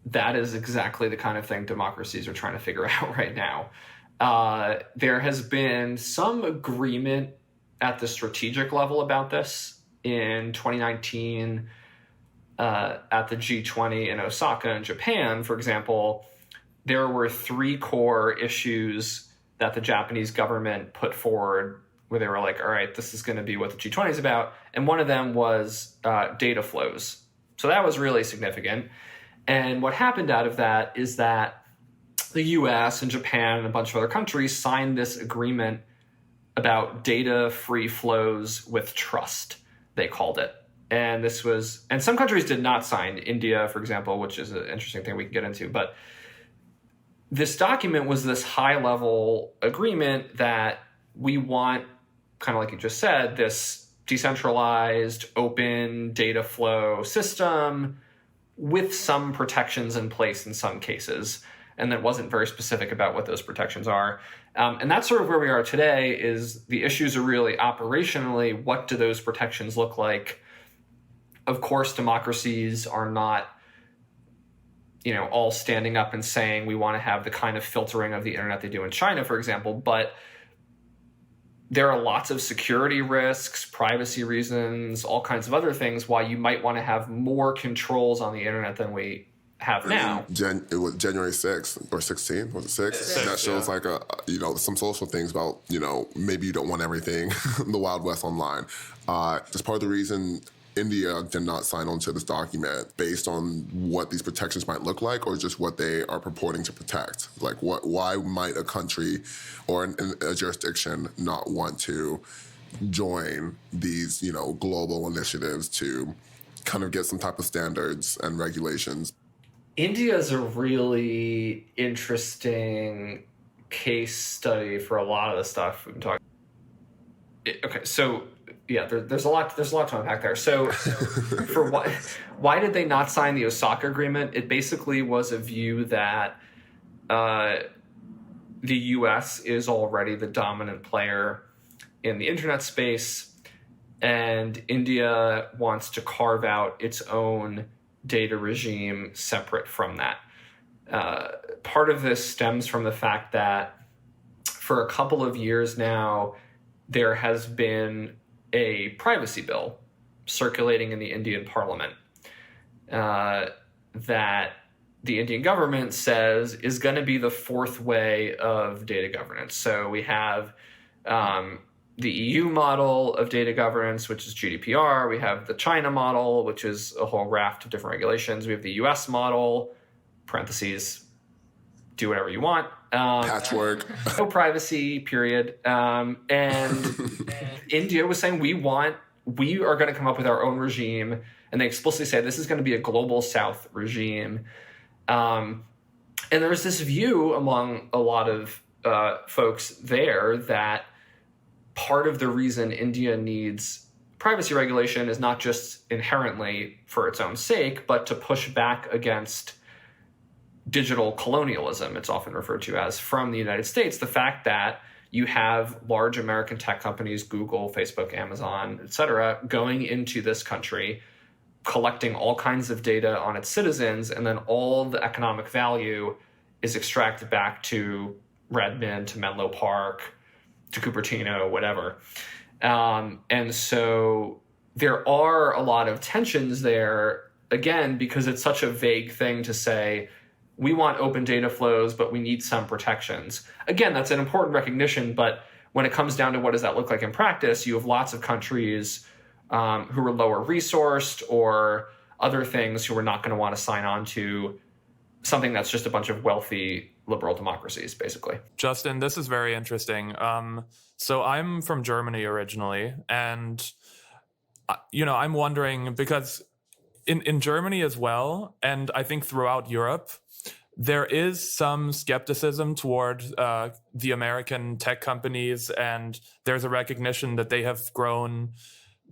Speaker 5: that is exactly the kind of thing democracies are trying to figure out right now. There has been some agreement at the strategic level about this. In 2019, at the G20 in Osaka in Japan, for example, there were 3 core issues that the Japanese government put forward where they were like, all right, this is going to be what the G20 is about. And one of them was data flows. So that was really significant. And what happened out of that is that the US and Japan and a bunch of other countries signed this agreement about data-free flows with trust, they called it. And some countries did not sign, India, for example, which is an interesting thing we can get into. But this document was this high-level agreement that we want, kind of like you just said, this decentralized, open data flow system with some protections in place in some cases. And that wasn't very specific about what those protections are. And that's sort of where we are today. Is the issues are really operationally, what do those protections look like? Of course, democracies are not all standing up and saying we want to have the kind of filtering of the internet they do in China, for example. But there are lots of security risks, privacy reasons, all kinds of other things why you might want to have more controls on the internet than we have now.
Speaker 2: It was January 6th or 16th, was it 6? That shows like some social things about, maybe you don't want everything in the Wild West online. That's part of the reason India did not sign on to this document based on what these protections might look like, or just what they are purporting to protect. Like, why might a country or a jurisdiction not want to join these, global initiatives to kind of get some type of standards and regulations?
Speaker 5: India is a really interesting case study for a lot of the stuff we've been talking. Okay, so yeah, there's a lot to unpack there. So, for why did they not sign the Osaka Agreement? It basically was a view that the U.S. is already the dominant player in the internet space, and India wants to carve out its own data regime separate from that. Part of this stems from the fact that for a couple of years now, there has been a privacy bill circulating in the Indian parliament that the Indian government says is going to be the fourth way of data governance. So we have the EU model of data governance, which is GDPR. We have the China model, which is a whole raft of different regulations. We have the US model, parentheses, do whatever you want.
Speaker 2: Patchwork.
Speaker 5: No privacy, period. And India was saying, we are going to come up with our own regime. And they explicitly say this is going to be a global South regime. And there was this view among a lot of folks there that part of the reason India needs privacy regulation is not just inherently for its own sake, but to push back against digital colonialism, it's often referred to as, from the United States. The fact that you have large American tech companies, Google, Facebook, Amazon, et cetera, going into this country, collecting all kinds of data on its citizens, and then all the economic value is extracted back to Redmond, to Menlo Park, to Cupertino, whatever. And so there are a lot of tensions there, again, because it's such a vague thing to say, we want open data flows, but we need some protections. Again, that's an important recognition, but when it comes down to what does that look like in practice, you have lots of countries who are lower resourced or other things who are not going to want to sign on to something that's just a bunch of wealthy liberal democracies, basically.
Speaker 3: Justin, this is very interesting. So I'm from Germany originally, and I'm wondering, because in Germany as well, and I think throughout Europe, there is some skepticism toward the American tech companies, and there's a recognition that they have grown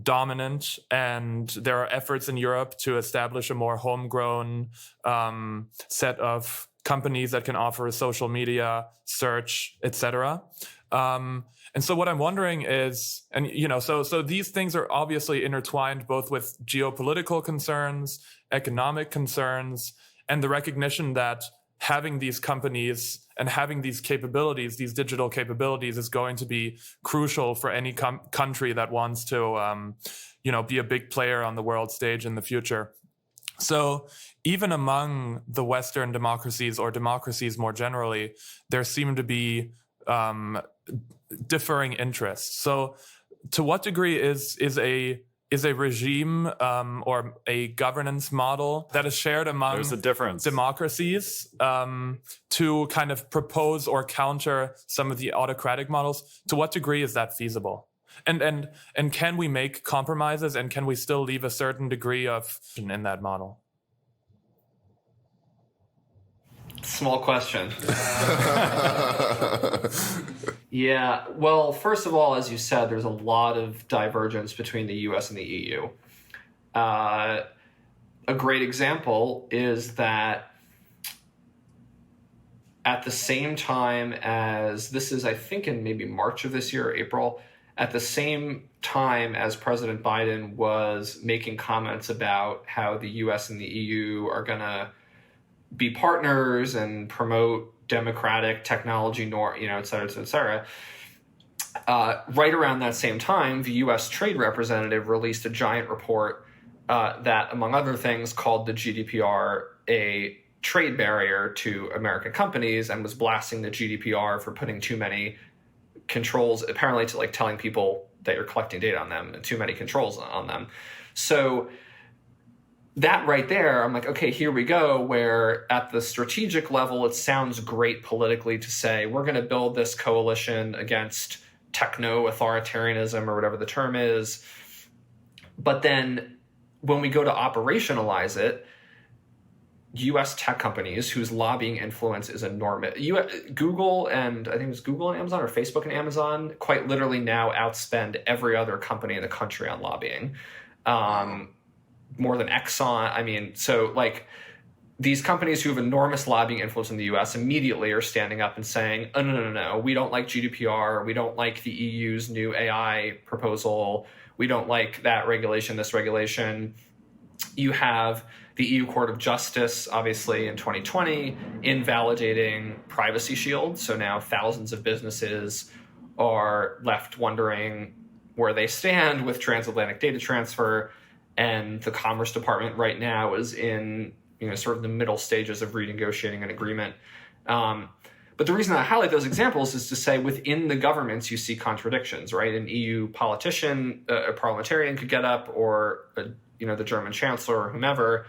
Speaker 3: dominant, and there are efforts in Europe to establish a more homegrown set of companies that can offer social media, search, etc. And so what I'm wondering is, and so these things are obviously intertwined both with geopolitical concerns, economic concerns, and the recognition that having these companies and having these capabilities, these digital capabilities, is going to be crucial for any country that wants to, be a big player on the world stage in the future. So even among the Western democracies, or democracies more generally, there seem to be differing interests. So to what degree is a regime or a governance model that is shared among
Speaker 4: There's a difference.
Speaker 3: democracies to kind of propose or counter some of the autocratic models, to what degree is that feasible? And can we make compromises, and can we still leave a certain degree of in that model?
Speaker 5: Small question. Yeah, well, first of all, as you said, there's a lot of divergence between the US and the EU. A great example is that at the same time as, this is, I think, in maybe March of this year, or April, at the same time as President Biden was making comments about how the US and the EU are going to be partners and promote democratic technology, et cetera, et cetera, et cetera. Right around that same time, the U.S. Trade Representative released a giant report that, among other things, called the GDPR a trade barrier to American companies and was blasting the GDPR for putting too many controls, apparently to like telling people that you're collecting data on them and too many controls on them. So that right there, I'm like, okay, here we go, where at the strategic level, it sounds great politically to say, we're going to build this coalition against techno-authoritarianism or whatever the term is. But then when we go to operationalize it, U.S. tech companies whose lobbying influence is enormous. Google and I think it was Google and Amazon or Facebook and Amazon quite literally now outspend every other company in the country on lobbying. More than Exxon. I mean, so like these companies who have enormous lobbying influence in the U.S. immediately are standing up and saying, oh, no, we don't like GDPR. We don't like the EU's new AI proposal. We don't like that regulation, this regulation. You have the EU Court of Justice, obviously, in 2020, invalidating Privacy Shield. So now thousands of businesses are left wondering where they stand with transatlantic data transfer. And the Commerce Department right now is in sort of the middle stages of renegotiating an agreement. But the reason I highlight those examples is to say within the governments you see contradictions, right? An EU politician, a parliamentarian could get up, or the German chancellor or whomever,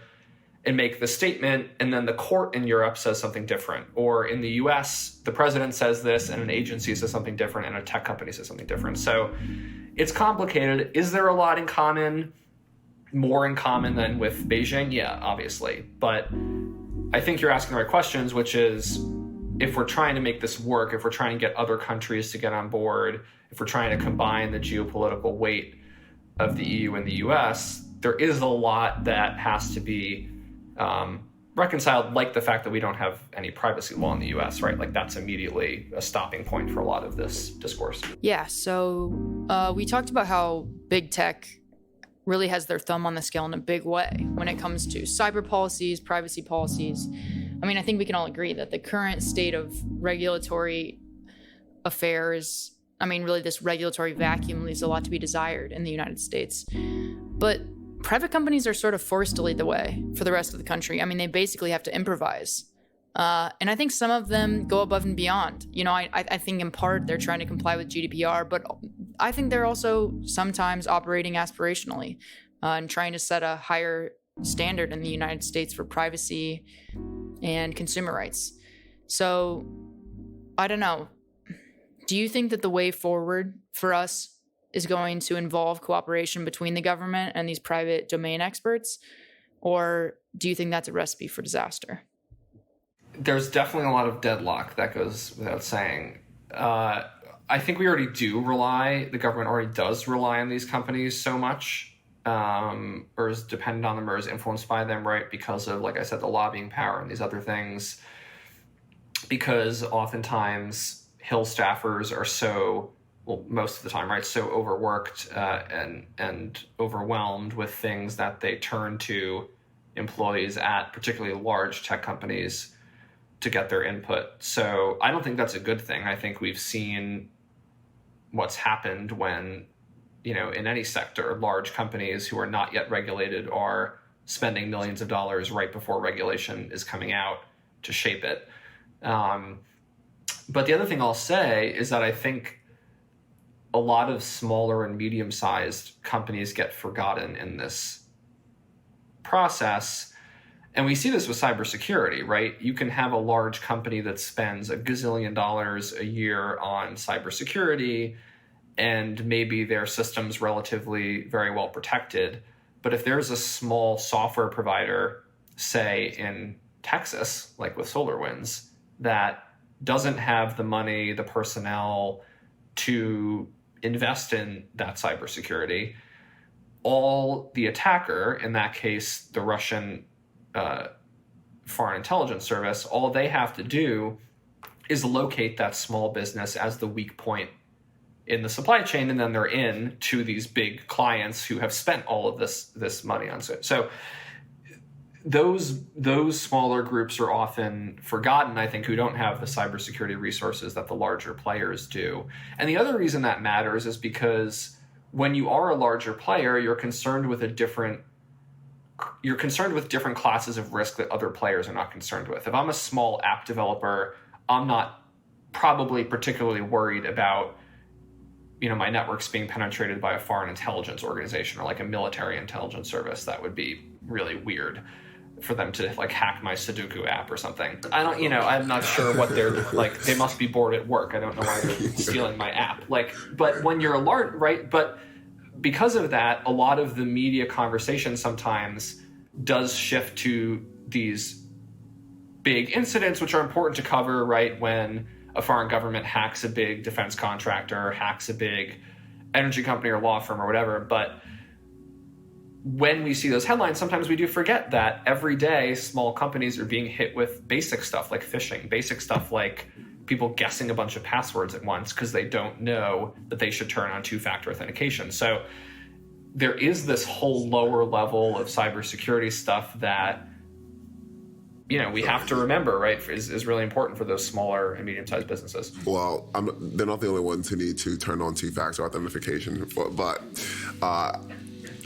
Speaker 5: and make the statement, and then the court in Europe says something different. Or in the US, the president says this, and an agency says something different, and a tech company says something different. So it's complicated. Is there a lot in common? More in common than with Beijing? Yeah, obviously. But I think you're asking the right questions, which is, if we're trying to make this work, if we're trying to get other countries to get on board, if we're trying to combine the geopolitical weight of the EU and the US, there is a lot that has to be reconciled, like the fact that we don't have any privacy law in the US, right? Like that's immediately a stopping point for a lot of this discourse.
Speaker 1: Yeah, so we talked about how big tech really has their thumb on the scale in a big way when it comes to cyber policies, privacy policies. I mean, I think we can all agree that the current state of regulatory affairs, I mean, really this regulatory vacuum leaves a lot to be desired in the United States. But private companies are sort of forced to lead the way for the rest of the country. I mean, they basically have to improvise. And I think some of them go above and beyond. I think in part they're trying to comply with GDPR, but I think they're also sometimes operating aspirationally and trying to set a higher standard in the United States for privacy and consumer rights. So I don't know. Do you think that the way forward for us is going to involve cooperation between the government and these private domain experts? Or do you think that's a recipe for disaster?
Speaker 5: There's definitely a lot of deadlock, that goes without saying. I think we already do rely, the government already does rely on these companies so much, or is dependent on them, or is influenced by them, right? Because of, like I said, the lobbying power and these other things. Because oftentimes Hill staffers are so, well, most of the time, right, so overworked and overwhelmed with things that they turn to employees at particularly large tech companies to get their input. So I don't think that's a good thing. I think we've seen what's happened when, in any sector, large companies who are not yet regulated are spending millions of dollars right before regulation is coming out to shape it. But the other thing I'll say is that I think a lot of smaller and medium-sized companies get forgotten in this process. And we see this with cybersecurity, right? You can have a large company that spends $1 gazillion a year on cybersecurity, and maybe their system's relatively very well protected. But if there's a small software provider, say in Texas, like with SolarWinds, that doesn't have the money, the personnel to invest in that cybersecurity, all the attacker, in that case, the Russian Foreign Intelligence Service, all they have to do is locate that small business as the weak point in the supply chain, and then they're in to these big clients who have spent all of this money on it. So those smaller groups are often forgotten, I think, who don't have the cybersecurity resources that the larger players do. And the other reason that matters is because when you are a larger player, you're concerned with different classes of risk that other players are not concerned with. If I'm a small app developer, I'm not probably particularly worried about, my networks being penetrated by a foreign intelligence organization or like a military intelligence service. That would be really weird for them to like hack my Sudoku app or something. I don't, I'm not sure what they're like. They must be bored at work. I don't know why they're stealing my app. But when you're a large, right? But because of that, a lot of the media conversation sometimes does shift to these big incidents, which are important to cover, right? When a foreign government hacks a big defense contractor, hacks a big energy company or law firm or whatever. But when we see those headlines, sometimes we do forget that every day small companies are being hit with basic stuff like phishing, basic stuff like people guessing a bunch of passwords at once because they don't know that they should turn on two-factor authentication. So there is this whole lower level of cybersecurity stuff that we have to remember, right, is really important for those smaller and medium-sized businesses.
Speaker 2: Well, they're not the only ones who need to turn on two-factor authentication, but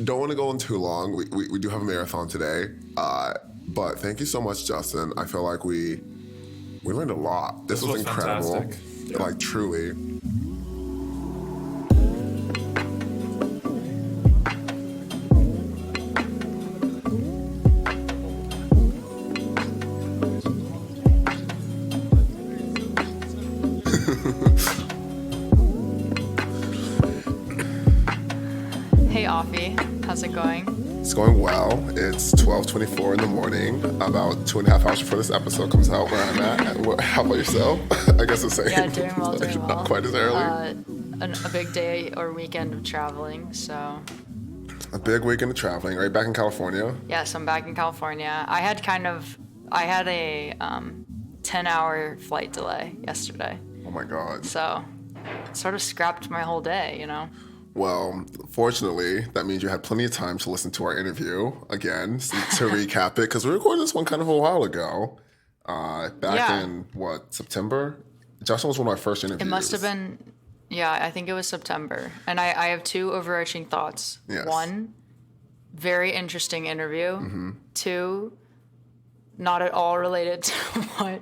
Speaker 2: don't want to go on too long. We do have a marathon today, but thank you so much, Justin. I feel like we learned a lot. This was incredible.
Speaker 3: Fantastic.
Speaker 2: Like, truly.
Speaker 1: Hey, Offie. How's it going?
Speaker 2: It's going well. It's 12:24 in the morning, about 2.5 hours before this episode comes out where I'm at. How about yourself? I guess the same.
Speaker 1: Yeah, doing well.
Speaker 2: Not quite as early.
Speaker 1: A big day or weekend of traveling, so.
Speaker 2: A big weekend of traveling, right? Back in California?
Speaker 1: Yes, I'm back in California. I had a 10-hour flight delay yesterday.
Speaker 2: Oh my God.
Speaker 1: So, it sort of scrapped my whole day,
Speaker 2: Well, fortunately, that means you had plenty of time to listen to our interview again, to recap it, because we recorded this one kind of a while ago. In, September? Justin was one of my first interviews.
Speaker 1: It must have been, I think it was September. And I have two overarching thoughts.
Speaker 2: Yes.
Speaker 1: One, very interesting interview.
Speaker 2: Mm-hmm.
Speaker 1: Two, not at all related to what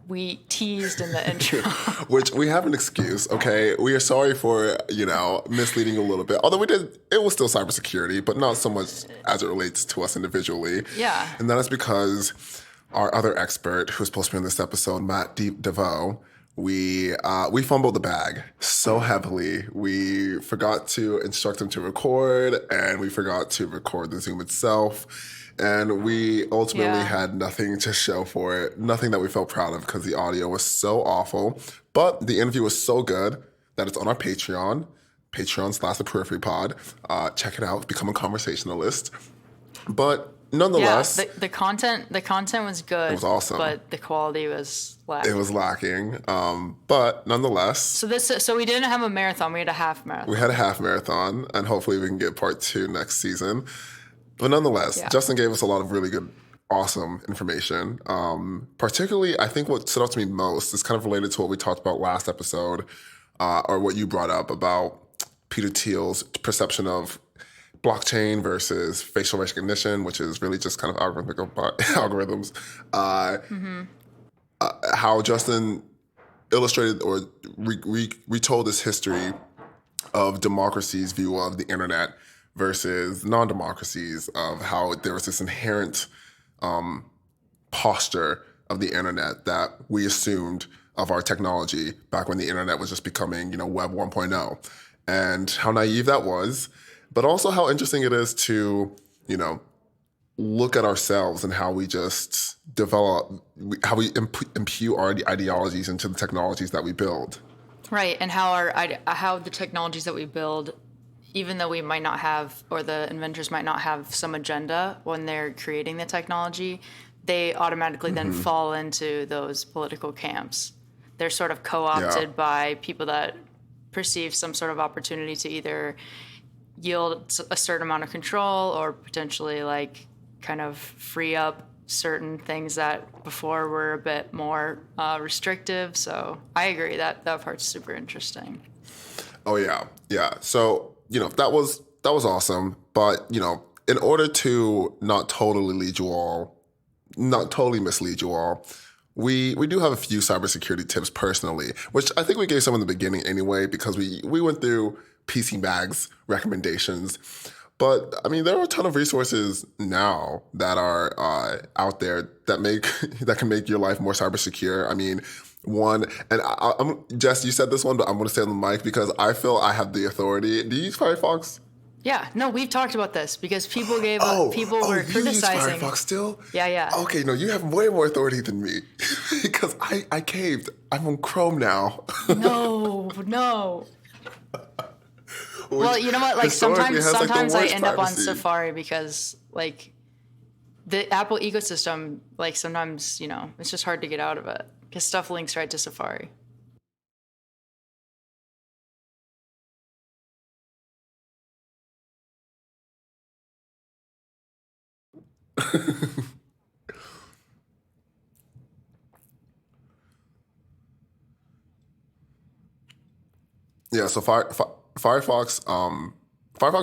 Speaker 1: we teased in the intro.
Speaker 2: Which we have an excuse, okay? We are sorry for, misleading a little bit. Although it was still cybersecurity, but not so much as it relates to us individually.
Speaker 1: Yeah.
Speaker 2: And that is because our other expert, who's supposed to be on this episode, Matt DeVoe, we fumbled the bag so heavily. We forgot to instruct him to record, and we forgot to record the Zoom itself. And we ultimately had nothing to show for it, nothing that we felt proud of because the audio was so awful. But the interview was so good that it's on our Patreon/The Periphery Pod. Check it out, become a conversationalist. But nonetheless...
Speaker 1: Yeah, the content was good.
Speaker 2: It was awesome.
Speaker 1: But the quality was lacking.
Speaker 2: It was lacking. But nonetheless...
Speaker 1: So we didn't have a marathon, we had a half marathon.
Speaker 2: We had a half marathon, and hopefully we can get part 2 next season. But nonetheless, Justin gave us a lot of really good, awesome information. Particularly, I think what stood out to me most is kind of related to what we talked about last episode, or what you brought up about Peter Thiel's perception of blockchain versus facial recognition, which is really just kind of algorithms. How Justin illustrated or retold this history of democracy's view of the internet versus non-democracies, of how there was this inherent posture of the internet that we assumed of our technology back when the internet was just becoming, Web 1.0, and how naive that was, but also how interesting it is to, look at ourselves and how we just how we impute our ideologies into the technologies that we build.
Speaker 1: Right, and how the technologies that we build, even though we might not have, or the inventors might not have some agenda when they're creating the technology, they automatically then fall into those political camps. They're sort of co-opted by people that perceive some sort of opportunity to either yield a certain amount of control or potentially kind of free up certain things that before were a bit more restrictive. So I agree that part's super interesting.
Speaker 2: Oh yeah. So that was awesome, but in order to not totally mislead you all, we do have a few cybersecurity tips personally, which I think we gave some in the beginning anyway, because we went through PC Mag's recommendations. But I mean, there are a ton of resources now that are out there that can make your life more cyber secure. I mean, one, and I'm Jess, you said this one, but I'm going to stay on the mic because I feel I have the authority. Do you use Firefox?
Speaker 1: Yeah, no, we've talked about this because people were criticizing.
Speaker 2: You use Firefox still?
Speaker 1: Yeah.
Speaker 2: Okay, no, you have way more authority than me because I caved. I'm on Chrome now.
Speaker 1: No. Well, you know what? Like sometimes I end up on Safari because like the Apple ecosystem, like sometimes it's just hard to get out of it because stuff links right to Safari.
Speaker 2: Yeah, so Firefox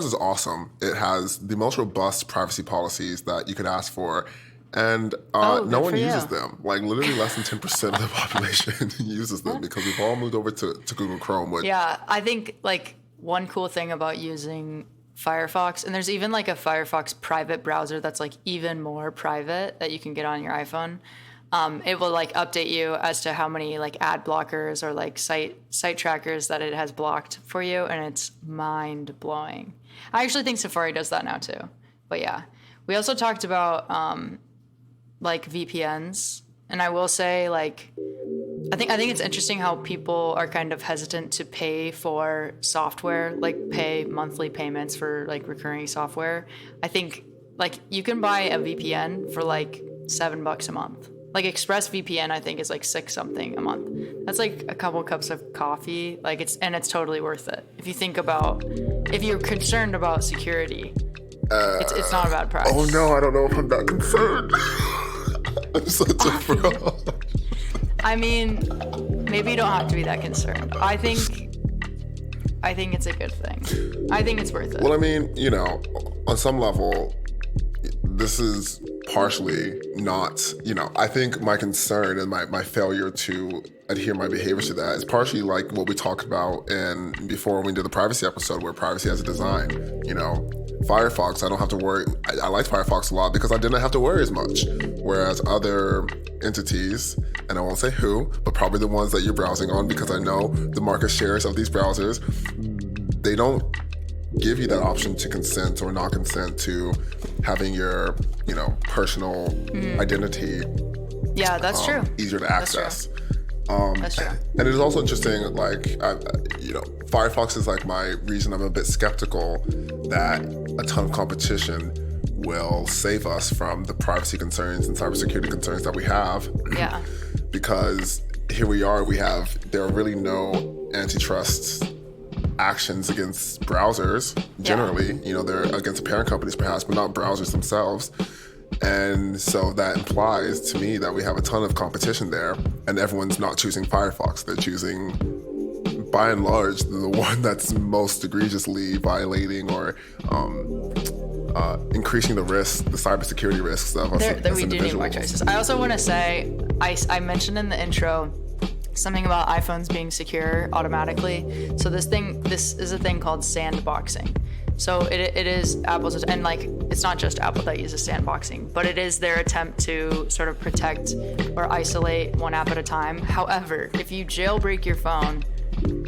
Speaker 2: is awesome. It has the most robust privacy policies that you could ask for, and no one uses them. Like literally less than 10% of the population uses them because we've all moved over to Google Chrome.
Speaker 1: Yeah, I think like one cool thing about using Firefox, and there's even like a Firefox private browser that's like even more private that you can get on your iPhone. It will like update you as to how many like ad blockers or like site trackers that it has blocked for you, and it's mind blowing. I actually think Safari does that now too. But yeah, we also talked about like VPNs, and I will say like I think it's interesting how people are kind of hesitant to pay for software, like pay monthly payments for like recurring software. I think like you can buy a VPN for like $7 a month. Like ExpressVPN, I think is like $6 something a month. That's like a couple cups of coffee. Like it's totally worth it. If you're concerned about security, it's not a bad price.
Speaker 2: Oh no, I don't know if I'm that concerned. I'm such a fraud.
Speaker 1: I mean, maybe you don't have to be that concerned. I think it's a good thing. I think it's worth it.
Speaker 2: Well, I mean, on some level, this is partially not, I think my concern and my failure to adhere my behavior to that is partially like what we talked about before when we did the privacy episode, where privacy has a design. Firefox, I don't have to worry. I liked Firefox a lot because I didn't have to worry as much. Whereas other entities, and I won't say who, but probably the ones that you're browsing on, because I know the market shares of these browsers, they don't give you that option to consent or not consent to having your, personal identity.
Speaker 1: Yeah, that's true.
Speaker 2: Easier to access.
Speaker 1: That's true.
Speaker 2: And it is also interesting, like, Firefox is like my reason I'm a bit skeptical that a ton of competition will save us from the privacy concerns and cybersecurity concerns that we have.
Speaker 1: Yeah.
Speaker 2: Because here we are, there are really no antitrust actions against browsers generally. They're against parent companies perhaps, but not browsers themselves. And so that implies to me that we have a ton of competition there, and everyone's not choosing Firefox. They're choosing, by and large, the one that's most egregiously violating or increasing the cybersecurity risks of us as individuals.
Speaker 1: We do need more choices. I also want to say, I mentioned in the intro something about iPhones being secure automatically. So this is a thing called sandboxing. So it is Apple's, and like it's not just Apple that uses sandboxing, but it is their attempt to sort of protect or isolate one app at a time. However, if you jailbreak your phone,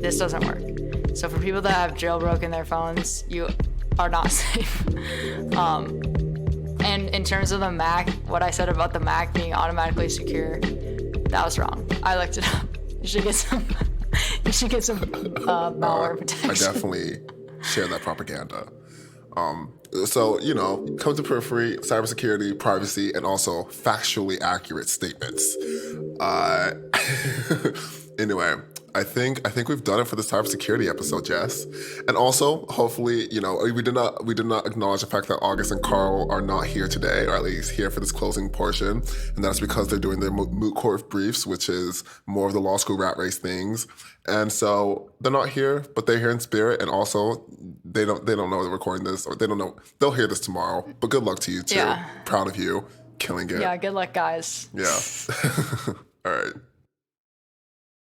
Speaker 1: this doesn't work. So for people that have jailbroken their phones, you are not safe. And in terms of the Mac, what I said about the Mac being automatically secure, that was wrong. I looked it up. You should get some. Malware protection.
Speaker 2: I definitely share that propaganda. So, come to periphery, cybersecurity, privacy, and also factually accurate statements. Anyway, I think we've done it for the cybersecurity episode, Jess. And also, hopefully, we did not acknowledge the fact that August and Karl are not here today, or at least here for this closing portion, and that's because they're doing their moot court briefs, which is more of the law school rat race things. And so they're not here, but they're here in spirit, and also they don't know they're recording this, or they don't know they'll hear this tomorrow. But good luck to you too.
Speaker 1: Yeah.
Speaker 2: Proud of you, killing it.
Speaker 1: Yeah, good luck, guys.
Speaker 2: Yeah. All right.